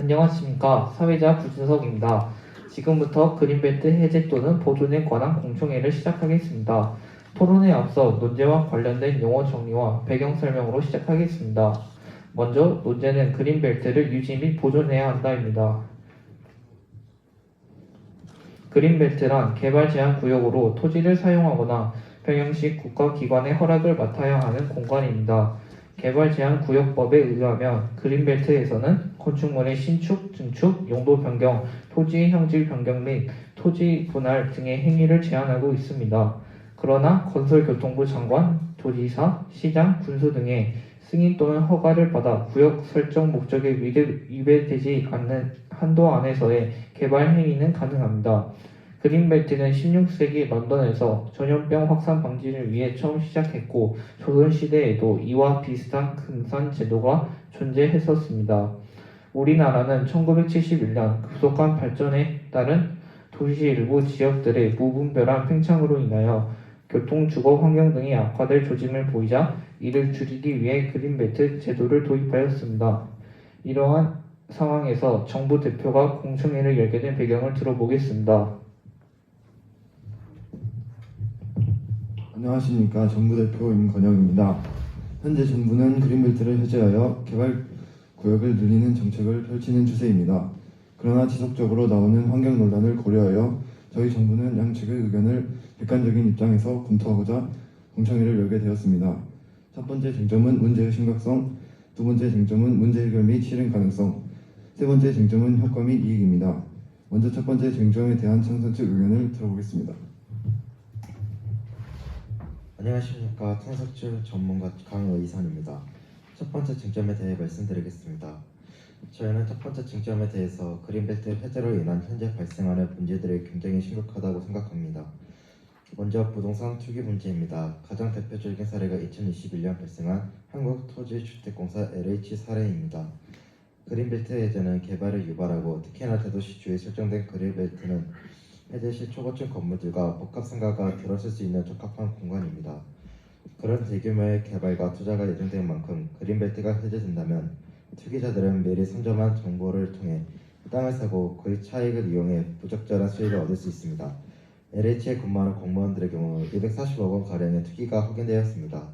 안녕하십니까. 사회자 구준석입니다. 지금부터 그린벨트 해제 또는 보존에 관한 공청회를 시작하겠습니다. 토론에 앞서 논제와 관련된 용어 정리와 배경 설명으로 시작하겠습니다. 먼저 논제는 그린벨트를 유지 및 보존해야 한다입니다. 그린벨트란 개발 제한 구역으로 토지를 사용하거나 병행식 국가기관의 허락을 맡아야 하는 공간입니다. 개발 제한 구역법에 의하면 그린벨트에서는 건축물의 신축, 증축, 용도 변경, 토지의 형질 변경 및 토지 분할 등의 행위를 제한하고 있습니다. 그러나 건설교통부 장관, 도지사, 시장, 군수 등의 승인 또는 허가를 받아 구역 설정 목적에 위배되지 않는 한도 안에서의 개발 행위는 가능합니다. 그린벨트는 16세기 런던에서 전염병 확산 방지를 위해 처음 시작했고 조선시대에도 이와 비슷한 금산 제도가 존재했었습니다. 우리나라는 1971년 급속한 발전에 따른 도시 일부 지역들의 무분별한 팽창으로 인하여 교통, 주거 환경 등이 악화될 조짐을 보이자 이를 줄이기 위해 그린벨트 제도를 도입하였습니다. 이러한 상황에서 정부 대표가 공청회를 열게 된 배경을 들어보겠습니다. 안녕하십니까. 정부 대표 임건영입니다. 현재 정부는 그린벨트를 해제하여 개발 구역을 늘리는 정책을 펼치는 추세입니다. 그러나 지속적으로 나오는 환경 논란을 고려하여 저희 정부는 양측의 의견을 객관적인 입장에서 검토하고자 공청회를 열게 되었습니다. 첫 번째 쟁점은 문제의 심각성, 두 번째 쟁점은 문제 해결 및 실행 가능성, 세 번째 쟁점은 효과 및 이익입니다. 먼저 첫 번째 쟁점에 대한 창선 측 의견을 들어보겠습니다. 안녕하십니까. 청석출 전문가 강의선입니다. 첫 번째 쟁점에 대해 말씀드리겠습니다. 저희는 첫 번째 쟁점에 대해서 그린벨트 해제로 인한 현재 발생하는 문제들이 굉장히 심각하다고 생각합니다. 먼저 부동산 투기 문제입니다. 가장 대표적인 사례가 2021년 발생한 한국토지주택공사 LH 사례입니다. 그린벨트 해제는 개발을 유발하고 특히나 대도시주에 설정된 그린벨트는 해제 시 초고층 건물들과 복합상가가 들어설 수 있는 적합한 공간입니다. 그런 대규모의 개발과 투자가 예정된 만큼 그린벨트가 해제된다면 투기자들은 미리 선점한 정보를 통해 땅을 사고 그 차익을 이용해 부적절한 수익을 얻을 수 있습니다. LH에 근무하는 공무원들의 경우 240억 원 가량의 투기가 확인되었습니다.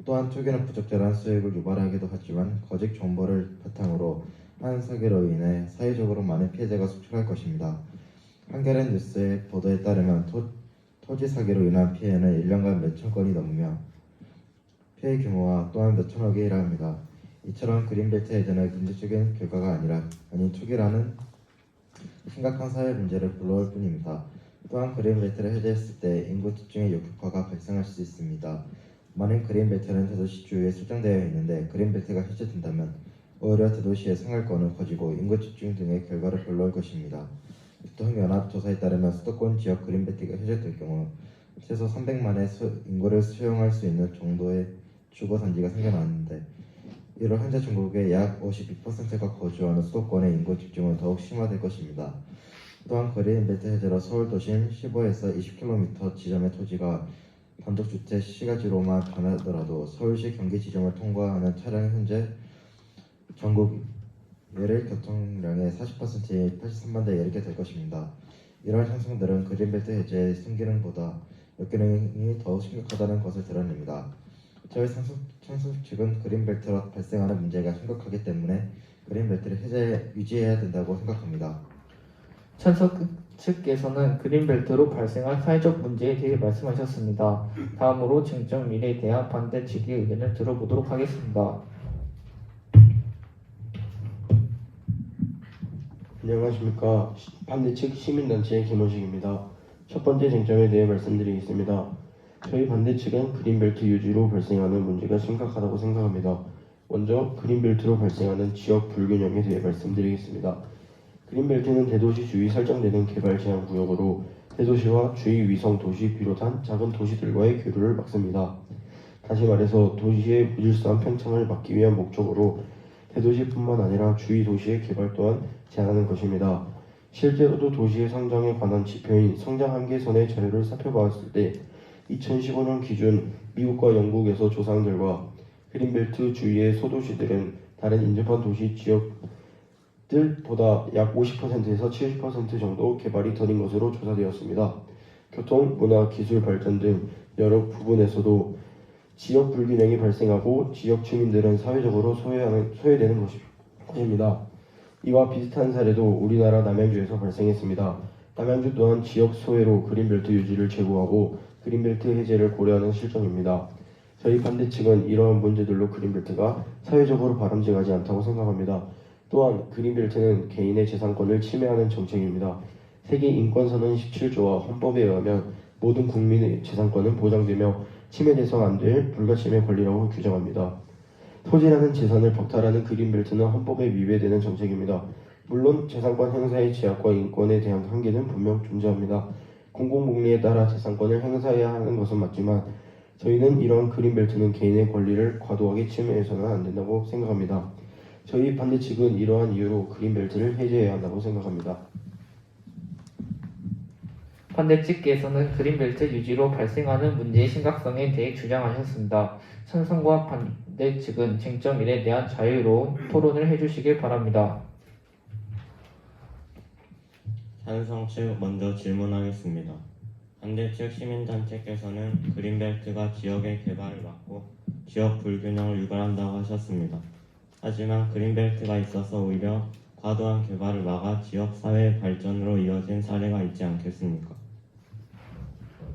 또한 투기는 부적절한 수익을 유발하기도 하지만 거짓 정보를 바탕으로 한 사기로 인해 사회적으로 많은 피해자가 속출할 것입니다. 한겨레 뉴스의 보도에 따르면 토지 사기로 인한 피해는 1년간 몇천 건이 넘으며 피해 규모와 또한 몇천억에 이르합니다. 이처럼 그린벨트 해제는 경제적인 결과가 아닌 투기라는 심각한 사회 문제를 불러올 뿐입니다. 또한 그린벨트를 해제했을 때 인구 집중의 역효과가 발생할 수 있습니다. 만약 그린벨트는 대도시 주위에 설정되어 있는데 그린벨트가 해제된다면 오히려 대도시의 생활권은 커지고 인구 집중 등의 결과를 불러올 것입니다. 대통령연합 조사에 따르면 수도권 지역 그린벨트가 해제될 경우 최소 300만의 인구를 수용할 수 있는 정도의 주거단지가 생겨나는데 이로 현재 전국의 약 52%가 거주하는 수도권의 인구 집중은 더욱 심화될 것입니다. 또한 그린벨트 해제로 서울 도심 15에서 20km 지점의 토지가 단독주택 시가지로만 변하더라도 서울시 경기 지점을 통과하는 차량이 현재 전국 예를 교통량의 40%인 83만 대에 이르게 될 것입니다. 이러한 형성들은 그린벨트 해제의 순기능보다 역기능이 더욱 심각하다는 것을 드러냅니다. 저희 창수 측은 그린벨트로 발생하는 문제가 심각하기 때문에 그린벨트를 유지해야 된다고 생각합니다. 찬석 측께서는 그린벨트로 발생할 사회적 문제에 대해 말씀하셨습니다. 다음으로 쟁점 미래에 대한 반대 측의 의견을 들어보도록 하겠습니다. 안녕하십니까. 반대측 시민단체 김원식입니다. 첫 번째 쟁점에 대해 말씀드리겠습니다. 저희 반대측은 그린벨트 유지로 발생하는 문제가 심각하다고 생각합니다. 먼저 그린벨트로 발생하는 지역 불균형에 대해 말씀드리겠습니다. 그린벨트는 대도시 주위 설정되는 개발 제한 구역으로 대도시와 주위 위성 도시 비롯한 작은 도시들과의 교류를 막습니다. 다시 말해서 도시의 무질서한 팽창을 막기 위한 목적으로 대도시뿐만 아니라 주위 도시의 개발 또한 제한하는 것입니다. 실제로도 도시의 성장에 관한 지표인 성장 한계선의 자료를 살펴보았을 때 2015년 기준 미국과 영국에서 조사한 결과 그린벨트 주위의 소도시들은 다른 인접한 도시 지역 들보다 약 50%에서 70% 정도 개발이 더딘 것으로 조사되었습니다. 교통, 문화, 기술 발전 등 여러 부분에서도 지역 불균형이 발생하고 지역 주민들은 사회적으로 소외되는 것입니다. 이와 비슷한 사례도 우리나라 남양주에서 발생했습니다. 남양주 또한 지역 소외로 그린벨트 유지를 제고하고 그린벨트 해제를 고려하는 실정입니다. 저희 반대측은 이러한 문제들로 그린벨트가 사회적으로 바람직하지 않다고 생각합니다. 또한 그린벨트는 개인의 재산권을 침해하는 정책입니다. 세계 인권선언 17조와 헌법에 의하면 모든 국민의 재산권은 보장되며 침해돼서 안 될 불가침의 권리라고 규정합니다. 토지라는 재산을 박탈하는 그린벨트는 헌법에 위배되는 정책입니다. 물론 재산권 행사의 제약과 인권에 대한 한계는 분명 존재합니다. 공공복리에 따라 재산권을 행사해야 하는 것은 맞지만 저희는 이러한 그린벨트는 개인의 권리를 과도하게 침해해서는 안 된다고 생각합니다. 저희 반대측은 이러한 이유로 그린벨트를 해제해야 한다고 생각합니다. 반대측께서는 그린벨트 유지로 발생하는 문제의 심각성에 대해 주장하셨습니다. 찬성과 반대측은 쟁점 1에 대한 자유로운 토론을 해주시길 바랍니다. 찬성 측 먼저 질문하겠습니다. 반대측 시민단체께서는 그린벨트가 지역의 개발을 막고 지역 불균형을 유발한다고 하셨습니다. 하지만 그린벨트가 있어서 오히려 과도한 개발을 막아 지역사회의 발전으로 이어진 사례가 있지 않겠습니까?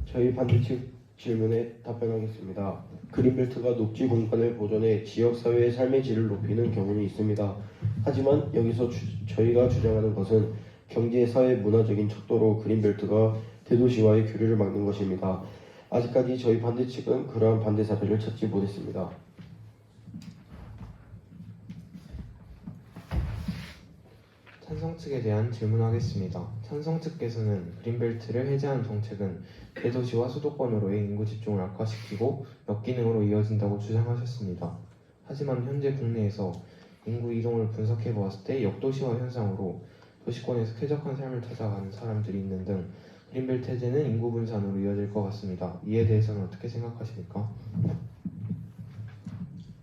저희 반대측 질문에 답변하겠습니다. 그린벨트가 녹지 공간을 보존해 지역사회의 삶의 질을 높이는 경우는 있습니다. 하지만 여기서 저희가 주장하는 것은 경제, 사회, 문화적인 척도로 그린벨트가 대도시와의 교류를 막는 것입니다. 아직까지 저희 반대측은 그러한 반대 사례를 찾지 못했습니다. 찬성 측에 대한 질문하겠습니다. 찬성 측께서는 그린벨트를 해제하는 정책은 대도시와 수도권으로의 인구 집중을 악화시키고 역기능으로 이어진다고 주장하셨습니다. 하지만 현재 국내에서 인구 이동을 분석해 보았을 때 역도시화 현상으로 도시권에서 쾌적한 삶을 찾아가는 사람들이 있는 등 그린벨트 해제는 인구 분산으로 이어질 것 같습니다. 이에 대해서는 어떻게 생각하십니까?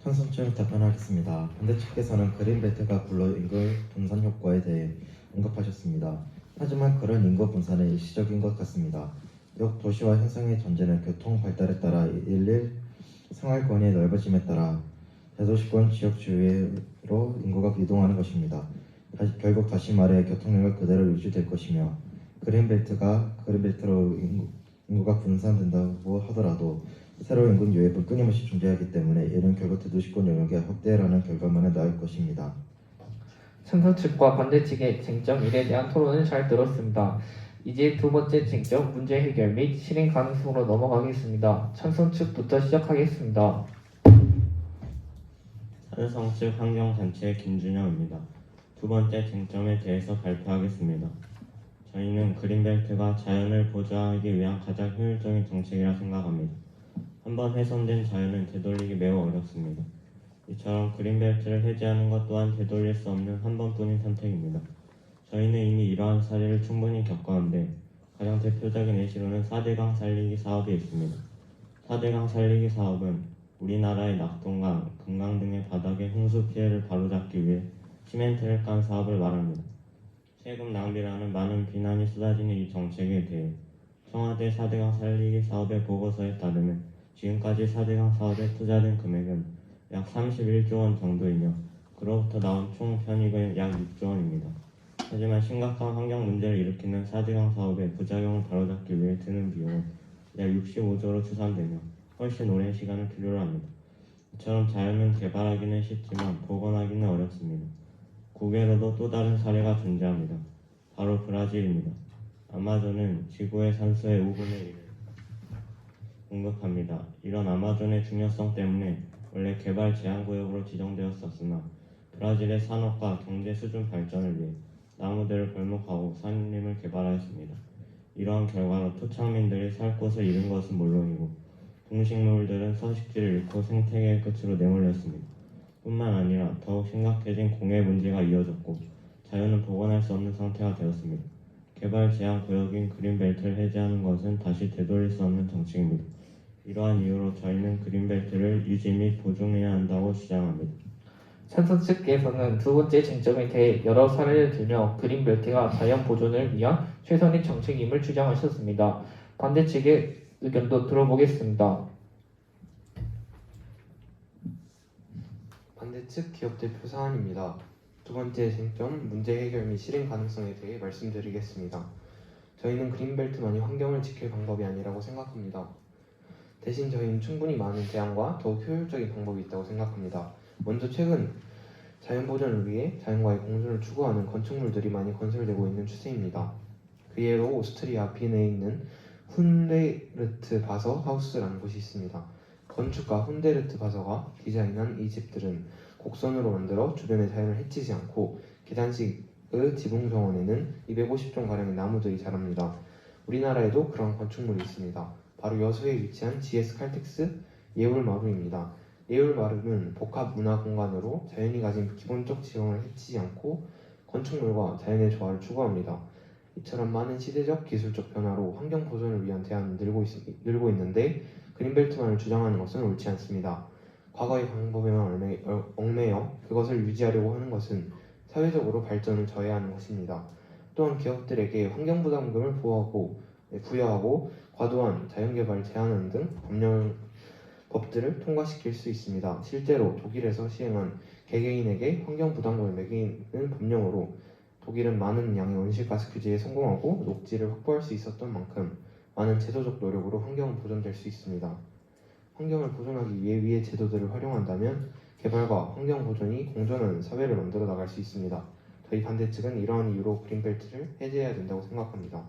찬성 측 답변하겠습니다. 반대측께서는 그린벨트가 불러올 인구 분산 효과에 대해 언급하셨습니다. 하지만 그런 인구 분산은 일시적인 것 같습니다. 역도시화 현상의 전제는 교통 발달에 따라 일일 생활권이 넓어짐에 따라 대도시권 지역 주위로 인구가 이동하는 것입니다. 결국 다시 말해 교통량은 그대로 유지될 것이며 그린벨트로 인구가 분산된다고 하더라도 새로운 인구 유입은 끊임없이 존재하기 때문에 이는 결국 대도시권 영역의 확대라는 결과만을 낳을 것입니다. 찬성 측과 반대 측의 쟁점 1에 대한 토론을 잘 들었습니다. 이제 두 번째 쟁점 문제 해결 및 실행 가능성으로 넘어가겠습니다. 찬성 측부터 시작하겠습니다. 찬성 측 환경단체 김준영입니다. 두 번째 쟁점에 대해서 발표하겠습니다. 저희는 그린벨트가 자연을 보호하기 위한 가장 효율적인 정책이라 생각합니다. 한번 훼손된 자연은 되돌리기 매우 어렵습니다. 이처럼 그린벨트를 해제하는 것 또한 되돌릴 수 없는 한 번뿐인 선택입니다. 저희는 이미 이러한 사례를 충분히 겪었는데 가장 대표적인 예시로는 4대강 살리기 사업이 있습니다. 4대강 살리기 사업은 우리나라의 낙동강, 금강 등의 바닥의 홍수 피해를 바로잡기 위해 시멘트를 깐 사업을 말합니다. 세금 낭비라는 많은 비난이 쏟아지는 이 정책에 대해 청와대 4대강 살리기 사업의 보고서에 따르면 지금까지 4대강 사업에 투자된 금액은 약 31조 원 정도이며 그로부터 나온 총 편익은 약 6조 원입니다. 하지만 심각한 환경 문제를 일으키는 4대강 사업의 부작용을 바로잡기 위해 드는 비용은 약 65조로 추산되며 훨씬 오랜 시간을 필요로 합니다. 이처럼 자연은 개발하기는 쉽지만 복원하기는 어렵습니다. 국외로도 또 다른 사례가 존재합니다. 바로 브라질입니다. 아마존은 지구의 산소의 5분의 1을 공급합니다. 이런 아마존의 중요성 때문에 원래 개발 제한구역으로 지정되었었으나 브라질의 산업과 경제 수준 발전을 위해 나무들을 벌목하고 산림을 개발하였습니다. 이러한 결과로 토착민들이 살 곳을 잃은 것은 물론이고 동식물들은 서식지를 잃고 생태계의 끝으로 내몰렸습니다. 뿐만 아니라 더욱 심각해진 공해 문제가 이어졌고 자연은 복원할 수 없는 상태가 되었습니다. 개발 제한 구역인 그린벨트를 해제하는 것은 다시 되돌릴 수 없는 정책입니다. 이러한 이유로 저희는 그린벨트를 유지 및 보존해야 한다고 주장합니다. 찬성 측에서는 두 번째 쟁점에 대해 여러 사례를 들며 그린벨트가 자연 보존을 위한 최선의 정책임을 주장하셨습니다. 반대 측의 의견도 들어보겠습니다. 반대측 기업 대표 사안입니다. 두 번째 쟁점, 문제 해결 및 실행 가능성에 대해 말씀드리겠습니다. 저희는 그린벨트만이 환경을 지킬 방법이 아니라고 생각합니다. 대신 저희는 충분히 많은 대안과 더욱 효율적인 방법이 있다고 생각합니다. 먼저 최근 자연 보존을 위해 자연과의 공존을 추구하는 건축물들이 많이 건설되고 있는 추세입니다. 그 예로 오스트리아 빈에 있는 훈데르트 바서 하우스라는 곳이 있습니다. 건축가 훈데르트 바서가 디자인한 이 집들은 곡선으로 만들어 주변의 자연을 해치지 않고 계단식의 지붕 정원에는 250종가량의 나무들이 자랍니다. 우리나라에도 그런 건축물이 있습니다. 바로 여수에 위치한 GS 칼텍스 예울마루입니다. 예울마루는 복합 문화 공간으로 자연이 가진 기본적 지형을 해치지 않고 건축물과 자연의 조화를 추구합니다. 이처럼 많은 시대적 기술적 변화로 환경 보존을 위한 대안은 늘고 있는데 그린벨트만을 주장하는 것은 옳지 않습니다. 과거의 방법에만 얽매여 그것을 유지하려고 하는 것은 사회적으로 발전을 저해하는 것입니다. 또한 기업들에게 환경부담금을 부여하고 과도한 자연개발을 제한하는 등 법들을 통과시킬 수 있습니다. 실제로 독일에서 시행한 개개인에게 환경부담금을 매기는 법령으로 독일은 많은 양의 온실가스 규제에 성공하고 녹지를 확보할 수 있었던 만큼 많은 제도적 노력으로 환경은 보존될 수 있습니다. 환경을 보존하기 위해 위의 제도들을 활용한다면 개발과 환경 보존이 공존하는 사회를 만들어 나갈 수 있습니다. 저희 반대측은 이러한 이유로 그린벨트를 해제해야 된다고 생각합니다.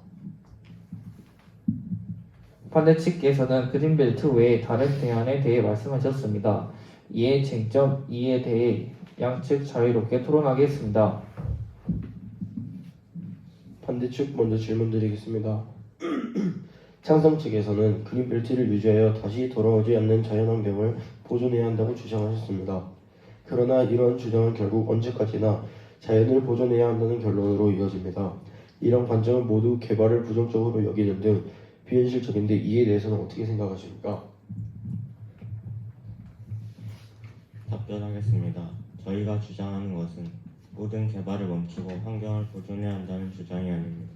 반대 측에서는 그린벨트 외에 다른 대안에 대해 말씀하셨습니다. 이에 쟁점 2에 대해 양측 자유롭게 토론하겠습니다. 반대측 먼저 질문드리겠습니다. 창성 측에서는 그린벨트를 유지하여 다시 돌아오지 않는 자연환경을 보존해야 한다고 주장하셨습니다. 그러나 이러한 주장은 결국 언제까지나 자연을 보존해야 한다는 결론으로 이어집니다. 이런 관점은 모두 개발을 부정적으로 여기는 등 비현실적인데 이에 대해서는 어떻게 생각하십니까? 답변하겠습니다. 저희가 주장하는 것은 모든 개발을 멈추고 환경을 보존해야 한다는 주장이 아닙니다.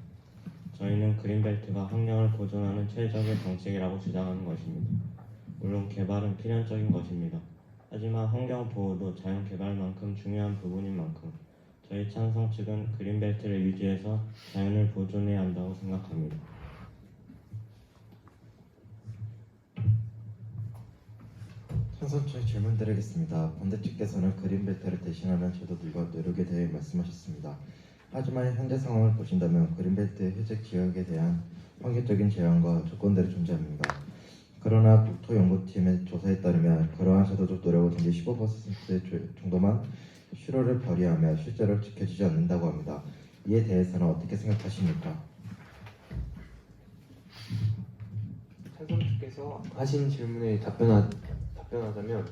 저희는 그린벨트가 환경을 보존하는 최적의 정책이라고 주장하는 것입니다. 물론 개발은 필연적인 것입니다. 하지만 환경 보호도 자연 개발만큼 중요한 부분인 만큼 저희 찬성 측은 그린벨트를 유지해서 자연을 보존해야 한다고 생각합니다. 찬성 측 질문 드리겠습니다. 반대측께서는 그린벨트를 대신하는 제도들과 노력에 대해 말씀하셨습니다. 하지만 현재 상황을 보신다면 그린벨트 해제 지역에 대한 환경적인 제한과 조건들이 존재합니다. 그러나 국토연구팀의 조사에 따르면 그러한 제도적 노력은 현재 15% 정도만 실효를 발휘하며 실제로 지켜지지 않는다고 합니다. 이에 대해서는 어떻게 생각하십니까? 찬성 측에서 하신 질문에 답변하자면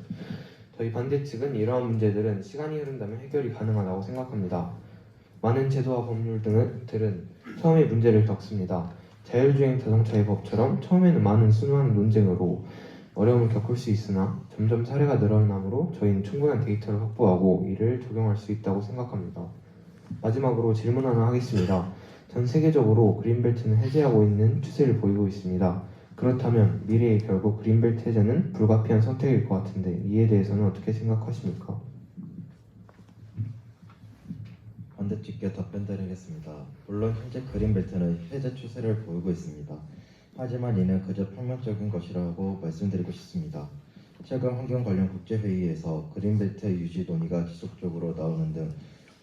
저희 반대측은 이러한 문제들은 시간이 흐른다면 해결이 가능하다고 생각합니다. 많은 제도와 법률들은 처음에 문제를 겪습니다. 자율주행 자동차의 법처럼 처음에는 많은 순환 논쟁으로 어려움을 겪을 수 있으나 점점 사례가 늘어나므로 저희는 충분한 데이터를 확보하고 이를 적용할 수 있다고 생각합니다. 마지막으로 질문 하나 하겠습니다. 전 세계적으로 그린벨트는 해제하고 있는 추세를 보이고 있습니다. 그렇다면 미래에 결국 그린벨트 해제는 불가피한 선택일 것 같은데 이에 대해서는 어떻게 생각하십니까? 반대측께 답변드리겠습니다. 물론 현재 그린벨트는 해제 추세를 보이고 있습니다. 하지만 이는 그저 표면적인 것이라고 말씀드리고 싶습니다. 최근 환경 관련 국제회의에서 그린벨트 유지 논의가 지속적으로 나오는 등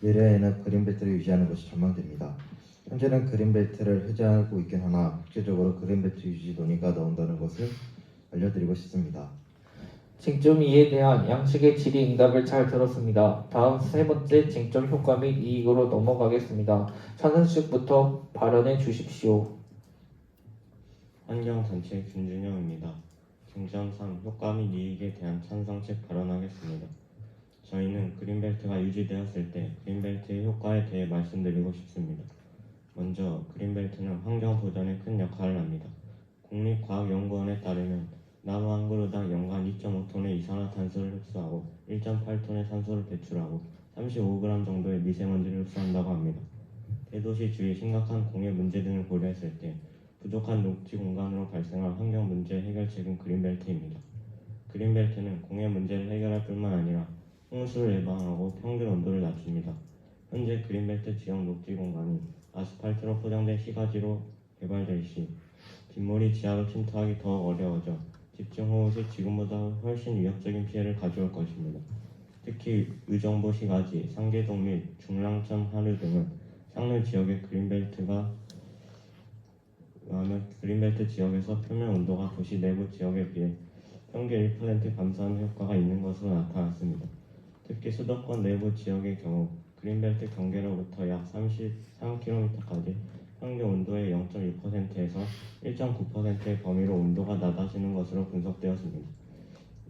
미래에는 그린벨트를 유지하는 것이 전망됩니다. 현재는 그린벨트를 해제하고 있긴 하나 국제적으로 그린벨트 유지 논의가 나온다는 것을 알려드리고 싶습니다. 쟁점 2에 대한 양측의 질의응답을 잘 들었습니다. 다음 세 번째 쟁점 효과 및 이익으로 넘어가겠습니다. 찬성 측부터 발언해 주십시오. 환경단체 김준영입니다. 쟁점 3 효과 및 이익에 대한 찬성 측 발언하겠습니다. 저희는 그린벨트가 유지되었을 때 그린벨트의 효과에 대해 말씀드리고 싶습니다. 먼저 그린벨트는 환경 보전에 큰 역할을 합니다. 국립과학연구원에 따르면 나무 한 그루당 연간 2.5톤의 이산화탄소를 흡수하고 1.8톤의 산소를 배출하고 35g 정도의 미세먼지를 흡수한다고 합니다. 대도시 주위 심각한 공해 문제 등을 고려했을 때 부족한 녹지 공간으로 발생할 환경 문제 해결책은 그린벨트입니다. 그린벨트는 공해 문제를 해결할 뿐만 아니라 홍수를 예방하고 평균 온도를 낮춥니다. 현재 그린벨트 지역 녹지 공간이 아스팔트로 포장된 시가지로 개발될 시 빗물이 지하로 침투하기 더욱 어려워져 집중호우 시 지금보다 훨씬 위협적인 피해를 가져올 것입니다. 특히 의정부 시가지, 상계동 및 중랑천 하류 등은 상류 지역의 그린벨트 지역에서 표면 온도가 도시 내부 지역에 비해 평균 1% 감소하는 효과가 있는 것으로 나타났습니다. 특히 수도권 내부 지역의 경우 그린벨트 경계로부터 약 33km까지 평균 온도의 0.2%에서 1.9%의 범위로 온도가 낮아지는 것으로 분석되었습니다.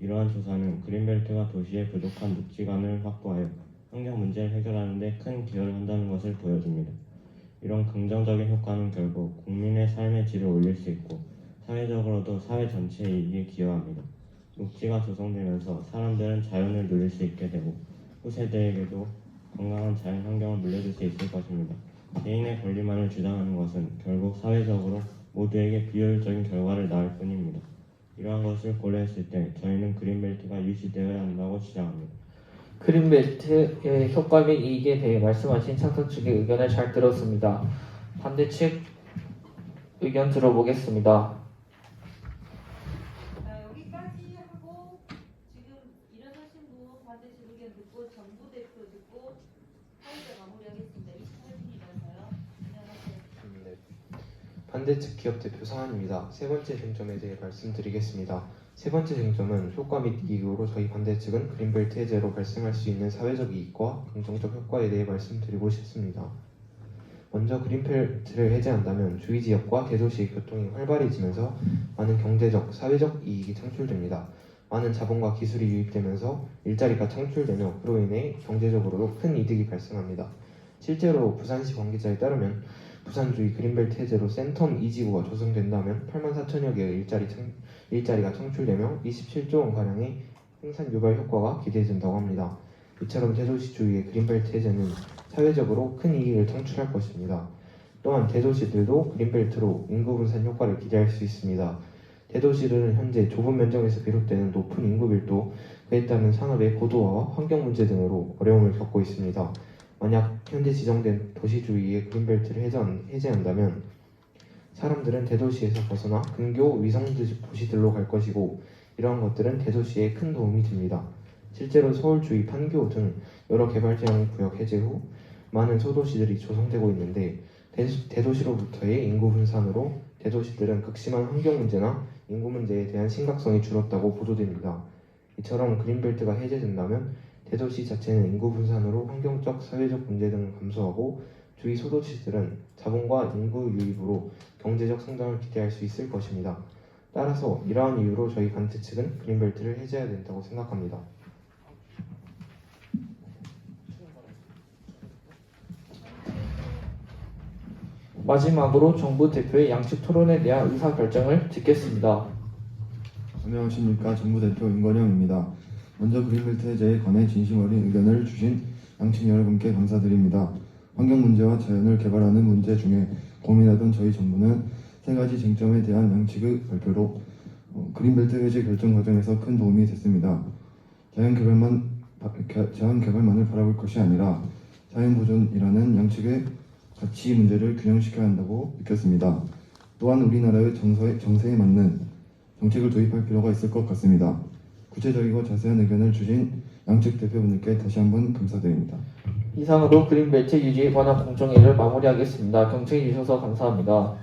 이러한 조사는 그린벨트가 도시의 부족한 녹지관을 확보하여 환경 문제를 해결하는 데 큰 기여를 한다는 것을 보여줍니다. 이런 긍정적인 효과는 결국 국민의 삶의 질을 올릴 수 있고 사회적으로도 사회 전체의 이익에 기여합니다. 녹지가 조성되면서 사람들은 자연을 누릴 수 있게 되고 후세대에게도 건강한 자연 환경을 물려줄 수 있을 것입니다. 개인의 권리만을 주장하는 것은 결국 사회적으로 모두에게 비효율적인 결과를 낳을 뿐입니다. 이러한 것을 고려했을 때 저희는 그린벨트가 유지되어야 한다고 주장합니다. 그린벨트의 효과 및 이익에 대해 말씀하신 찬성 측의 의견을 잘 들었습니다. 반대 측 의견 들어보겠습니다. 자, 여기까지 하고 지금 일어나신 분 반대 측 의견 듣고 정부 대표 듣고 사회자 마무리하겠습니다. 28분이라서요. 진행하세요. 네. 반대측 기업 대표 상한입니다. 세 번째 쟁점에 대해 말씀드리겠습니다. 세 번째 쟁점은 효과 및 이익으로 저희 반대측은 그린벨트 해제로 발생할 수 있는 사회적 이익과 긍정적 효과에 대해 말씀드리고 싶습니다. 먼저 그린벨트를 해제한다면 주위 지역과 대도시의 교통이 활발해지면서 많은 경제적, 사회적 이익이 창출됩니다. 많은 자본과 기술이 유입되면서 일자리가 창출되며 그로 인해 경제적으로도 큰 이득이 발생합니다. 실제로 부산시 관계자에 따르면 부산 주위 그린벨트 해제로 센텀 2지구가 조성된다면 84,000여 개의 일자리가 창출되며 27조 원가량의 생산 유발 효과가 기대된다고 합니다. 이처럼 대도시 주위의 그린벨트 해제는 사회적으로 큰 이익을 창출할 것입니다. 또한 대도시들도 그린벨트로 인구 분산 효과를 기대할 수 있습니다. 대도시들은 현재 좁은 면적에서 비롯되는 높은 인구 밀도, 그에 따른 산업의 고도화와 환경 문제 등으로 어려움을 겪고 있습니다. 만약 현재 지정된 도시 주위의 그린벨트를 해제한다면 사람들은 대도시에서 벗어나 근교 위성 도시들로 갈 것이고 이러한 것들은 대도시에 큰 도움이 됩니다. 실제로 서울 주위 판교 등 여러 개발 제한 구역 해제 후 많은 소도시들이 조성되고 있는데 대도시로부터의 인구 분산으로 대도시들은 극심한 환경 문제나 인구 문제에 대한 심각성이 줄었다고 보도됩니다. 이처럼 그린벨트가 해제된다면 대도시 자체는 인구 분산으로 환경적, 사회적 문제 등을 감소하고 주위 소도시들은 자본과 인구 유입으로 경제적 성장을 기대할 수 있을 것입니다. 따라서 이러한 이유로 저희 반대 측은 그린벨트를 해제해야 된다고 생각합니다. 마지막으로 정부 대표의 양측 토론에 대한 의사결정을 듣겠습니다. 안녕하십니까. 정부 대표 임건영입니다. 먼저 그린벨트 해제에 관해 진심 어린 의견을 주신 양측 여러분께 감사드립니다. 환경 문제와 자연을 개발하는 문제 중에 고민하던 저희 정부는 세 가지 쟁점에 대한 양측의 발표로 그린벨트 해제 결정 과정에서 큰 도움이 됐습니다. 자연 개발만을 바라볼 것이 아니라 자연 보존이라는 양측의 가치 문제를 균형시켜야 한다고 느꼈습니다. 또한 우리나라의 정세에 맞는 정책을 도입할 필요가 있을 것 같습니다. 구체적이고 자세한 의견을 주신 양측 대표분들께 다시 한번 감사드립니다. 이상으로 그린벨트 유지에 관한 공정회의를 마무리하겠습니다. 경청해 주셔서 감사합니다.